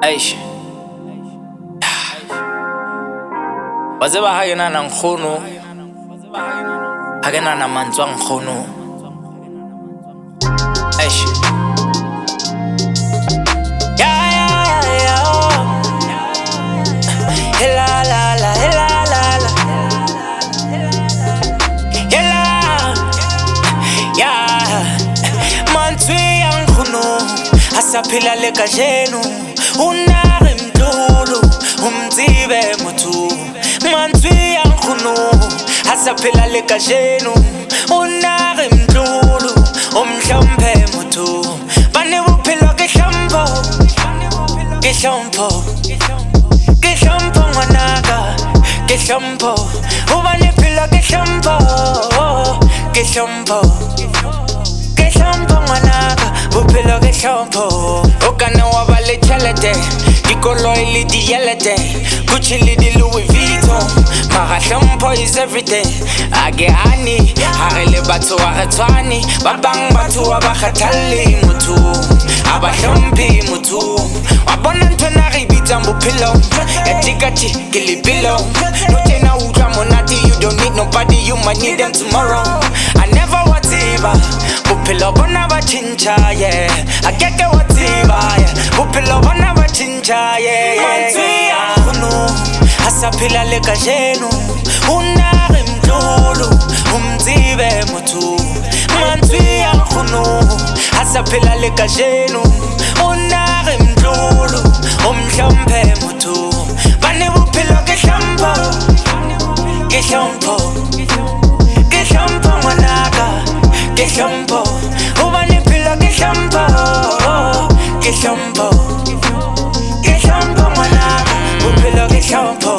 Eish. Wazeba hagena na nkgono, hagena na mantswe a nkgono. Eish. Hela la la, hela la la. Hela, yeah. Mantswe a nkgono, asaphila le kajeno. Unare mdlulu, umdzibe mothu. Mantswe a nkgono, asaphila le kajeno. Unare mdlulu, umhlophe mothu. Bane bophelo ke hlompho, ke hlompho. Ke hlompho ngwanaka, ke hlompho. Hobane phelo ke hlompho, ke hlompho. Ke hlompho ngwanaka, bophelo ke hlompho. O kana wa ba le tšhelete, dikoloi le dielete, Gucci le di Louis Vuitton. Mara hlompho is everything. A ke hane, ha re le batho wa re tshwane. Ba bang batho wa ba kgathale motho, a ba hlomphe motho. Wa bona nthona re bitsang bophelo, ya tikati ke lebelo. No tena utlwa monate, you don't need nobody, you might need them tomorrow. I never whatever, bophelo bona ba tjhentjha, yeah. A keke whatever, yeah. Bophelo bona ba tjhentjha, yeah. Mantswe a nkgono, asaphila le kajeno. Unare mdlulu, umdzibe motho. Mantswe a nkgono, asaphila le kajeno. Unare mdlulu, umhlophe motho. Bane bophelo ke hlompho, ke hlompho. Ke hlompho ngwanaka, ke hlompho. Hobane phelo ke hlompho, ke hlompho. Ke hlompho ngwanaka, bophelo ke hlompho.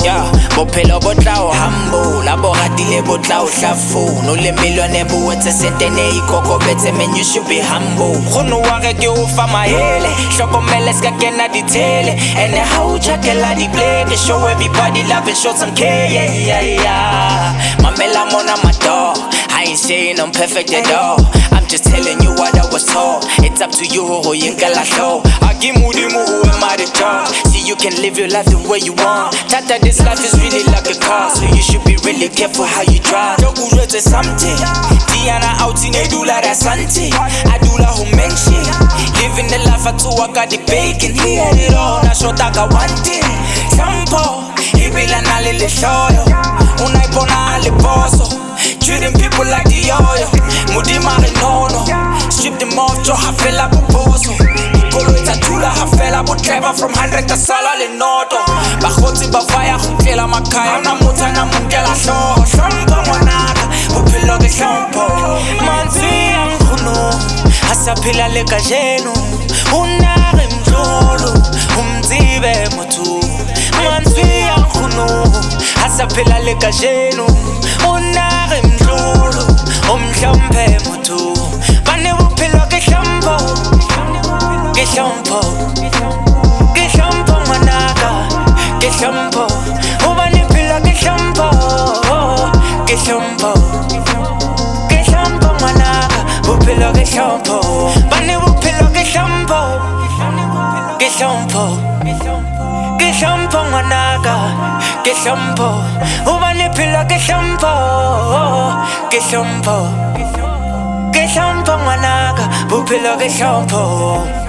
Bophelo bo tla o humble, bo ratile bo tla o hlafo. No le millione bo wetse sentene ikokobetse, man you should be humble. Nkgono wa re ke o fa mahele, hlokomele ska kena ditele. And ha o tjhakela di-pleke, show everybody love and show some care, yeah, yeah. Mamela mona my dog, I ain't saying I'm perfect at all. I'm just telling you what I was told. It's up to you, ho yinkala show. Agimudi mu who am I to judge? See you can live your life the way you want. Tata, this life is really like a car, so you should be really careful how you drive. Don't go to something. Diana out in Edula da Santi. Adula who mention living the life I too, I got the bacon. He had it all, na shota ka one thing. Sampo, he be la na lele shoyo. Unai bona ale boso. Treating people like the oil. Mudi marinono. Strip them off, jo hafela poposo. Kolo itatula hafela bo driver from 100 ka sala le noto. Bakhotsi bavaya khutlela makaya na motha na munkela hloho. Hlompho ngwanaka, bophelo ke hlompho. Mantswe a nkgono, asaphila le kajeno. Unare mdlulu, umdzibe motho. Mantswe a nkgono, asaphila le kajeno. Unare mdlulu, umhlophe motho. Bane bophelo ke hlompho, ke hlompho. Ke hlompho ngwanaka, ke hlompho. Hobane phelo ke hlompho, ke hlompho. Ke hlompho ngwanaka, bophelo ke hlompho. Bane bophelo ke hlompho, ke hlompho. Ke hlompho ngwanaka, ke hlompho. Hobane phelo ke hlompho, ke hlompho. Ke hlompho ngwanaka, bophelo ke hlompho.